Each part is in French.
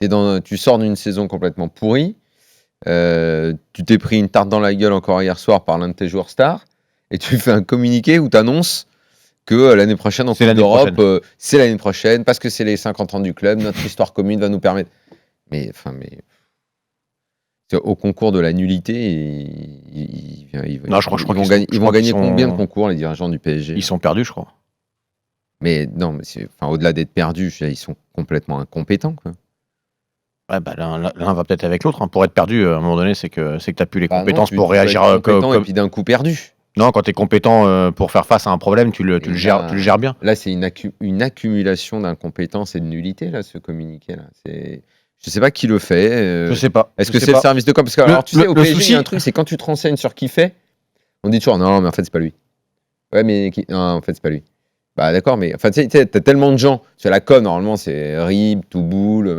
Tu sors d'une saison complètement pourrie. Tu t'es pris une tarte dans la gueule encore hier soir par l'un de tes joueurs stars. Et tu fais un communiqué où tu annonces que l'année prochaine, en Coupe d'Europe, c'est l'année prochaine, parce que c'est les 50 ans du club, notre histoire commune va nous permettre. Mais au concours de la nullité, ils vont gagner combien de concours, les dirigeants du PSG? Ils sont perdus, je crois. Mais non, au-delà d'être perdus, ils sont complètement incompétents, quoi. Ouais, l'un va peut-être avec l'autre. Hein. Pour être perdu, à un moment donné, c'est que tu n'as plus les compétences pour réagir. Et puis d'un coup perdu. Non, quand tu es compétent pour faire face à un problème, tu le gères bien. Là, c'est une accumulation d'incompétence et de nullité, là, ce communiqué-là. Je sais pas qui le fait. Je sais pas. Est-ce que c'est le service de com? Parce que tu sais, au PSG, il y a un truc, c'est quand tu te renseignes sur qui fait, on dit toujours non, mais en fait, c'est pas lui. Ouais, mais non, en fait, c'est pas lui. Bah d'accord, mais enfin, tu sais, t'as tellement de gens. Sur la com, normalement, c'est Rib, Touboul,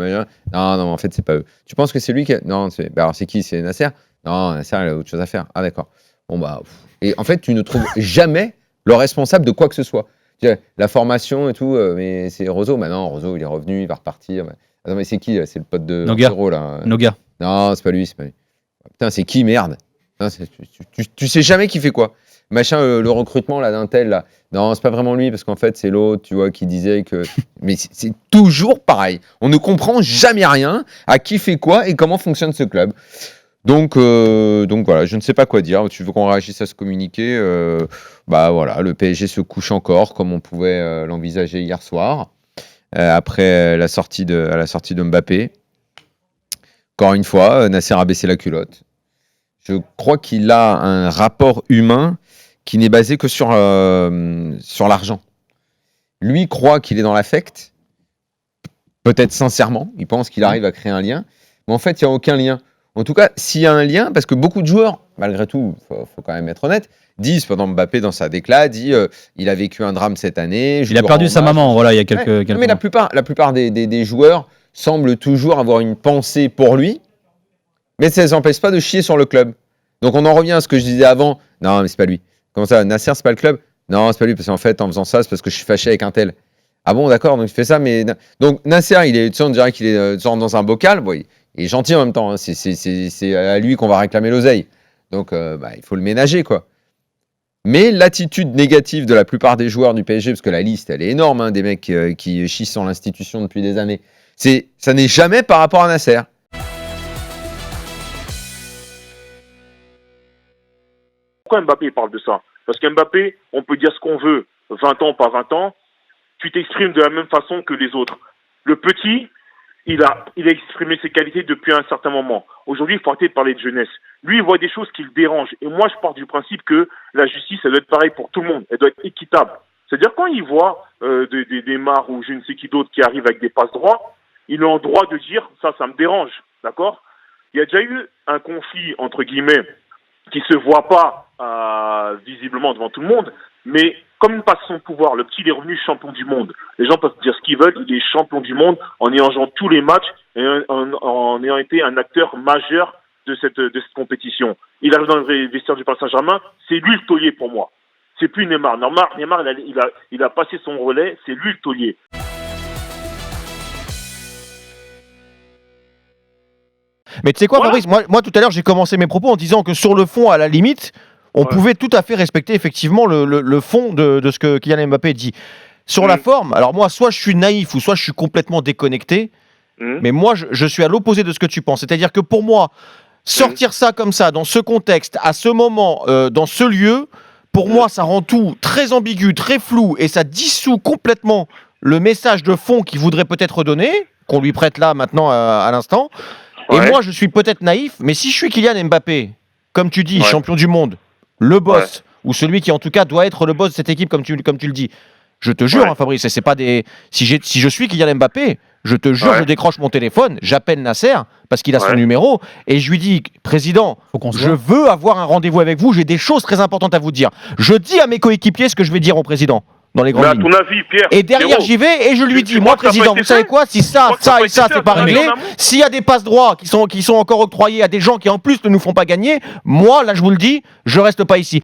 non, en fait, c'est pas eux. Tu penses que c'est lui qui Non, alors c'est qui? C'est Nasser? Non, Nasser, il a autre chose à faire. Ah d'accord. Bon, bah... Et en fait, tu ne trouves jamais le responsable de quoi que ce soit. Tu sais, la formation et tout, mais c'est Rozo. Bah non, Rozo, il est revenu, il va repartir. Attends, mais c'est qui, là? C'est le pote de Zoro, là. Noga. Non, c'est pas lui. Putain, c'est qui, merde? Non, tu sais jamais qui fait quoi. Machin, le recrutement là d'un tel là. Non, c'est pas vraiment lui parce qu'en fait c'est l'autre, tu vois, qui disait que. Mais c'est toujours pareil. On ne comprend jamais rien à qui fait quoi et comment fonctionne ce club. Donc voilà, je ne sais pas quoi dire. Tu veux qu'on réagisse à ce communiqué? Bah voilà, le PSG se couche encore comme on pouvait l'envisager hier soir après la sortie de Mbappé. Encore une fois, Nasser a baissé la culotte. Je crois qu'il a un rapport humain qui n'est basé que sur l'argent. Lui croit qu'il est dans l'affect, peut-être sincèrement, il pense qu'il arrive à créer un lien, mais en fait, il n'y a aucun lien. En tout cas, s'il y a un lien, parce que beaucoup de joueurs, malgré tout, faut quand même être honnête, disent, pendant Mbappé dans sa déclat, il a vécu un drame cette année. Il a perdu sa maman, voilà, il y a quelques mais la plupart des joueurs semblent toujours avoir une pensée pour lui, mais ça ne les empêche pas de chier sur le club. Donc on en revient à ce que je disais avant. Non, mais c'est pas lui. Comment ça, Nasser, c'est pas le club? Non, c'est pas lui, parce qu'en fait, en faisant ça, c'est parce que je suis fâché avec un tel. Ah bon, d'accord, donc il fait ça, mais... Donc Nasser, on dirait qu'il est dans un bocal. Bon, il est gentil en même temps, hein. C'est à lui qu'on va réclamer l'oseille. Donc il faut le ménager, quoi. Mais l'attitude négative de la plupart des joueurs du PSG, parce que la liste, elle est énorme, hein, des mecs qui chient sur l'institution depuis des années, ça n'est jamais par rapport à Nasser. Pourquoi Mbappé parle de ça? Parce qu'Mbappé, on peut dire ce qu'on veut, 20 ans, pas 20 ans, tu t'exprimes de la même façon que les autres. Le petit, il a exprimé ses qualités depuis un certain moment. Aujourd'hui, il faut arrêter de parler de jeunesse. Lui, il voit des choses qui le dérangent. Et moi, je pars du principe que la justice, elle doit être pareille pour tout le monde. Elle doit être équitable. C'est-à-dire, quand il voit des Mars ou je ne sais qui d'autre qui arrivent avec des passes droits, il est en droit de dire « ça me dérange ». D'accord? Il y a déjà eu un conflit, entre guillemets, qui se voit pas visiblement devant tout le monde, mais comme il passe son pouvoir, le petit il est revenu champion du monde. Les gens peuvent dire ce qu'ils veulent, il est champion du monde en ayant joué tous les matchs et en ayant été un acteur majeur de cette compétition. Il arrive dans le vestiaire du Paris Saint-Germain, c'est lui le taulier pour moi. C'est plus Neymar. Neymar il a passé son relais, c'est lui le taulier. Mais tu sais quoi, voilà. Fabrice, moi tout à l'heure j'ai commencé mes propos en disant que sur le fond, à la limite, on pouvait tout à fait respecter effectivement le fond de ce que Kylian Mbappé dit. Sur la forme, alors moi, soit je suis naïf ou soit je suis complètement déconnecté, mais moi je suis à l'opposé de ce que tu penses. C'est-à-dire que pour moi, sortir ça comme ça, dans ce contexte, à ce moment, dans ce lieu, pour moi ça rend tout très ambigu, très flou, et ça dissout complètement le message de fond qu'il voudrait peut-être donner, qu'on lui prête là maintenant à l'instant. Et moi, je suis peut-être naïf, mais si je suis Kylian Mbappé, comme tu dis, champion du monde, le boss, ou celui qui en tout cas doit être le boss de cette équipe, comme tu le dis, je te jure, hein, Fabrice, c'est pas des. Si je suis Kylian Mbappé, je te jure, je décroche mon téléphone, j'appelle Nasser parce qu'il a son numéro et je lui dis, président, je veux avoir un rendez-vous avec vous, j'ai des choses très importantes à vous dire. Je dis à mes coéquipiers ce que je vais dire au président. Dans les grandes lignes. À ton avis, Pierre, et derrière, j'y vais et je lui dis, moi, président, vous savez quoi? Si ça et ça, c'est pas réglé, s'il y a des passes droits qui sont encore octroyés à des gens qui en plus ne nous font pas gagner, moi, là, je vous le dis, je reste pas ici.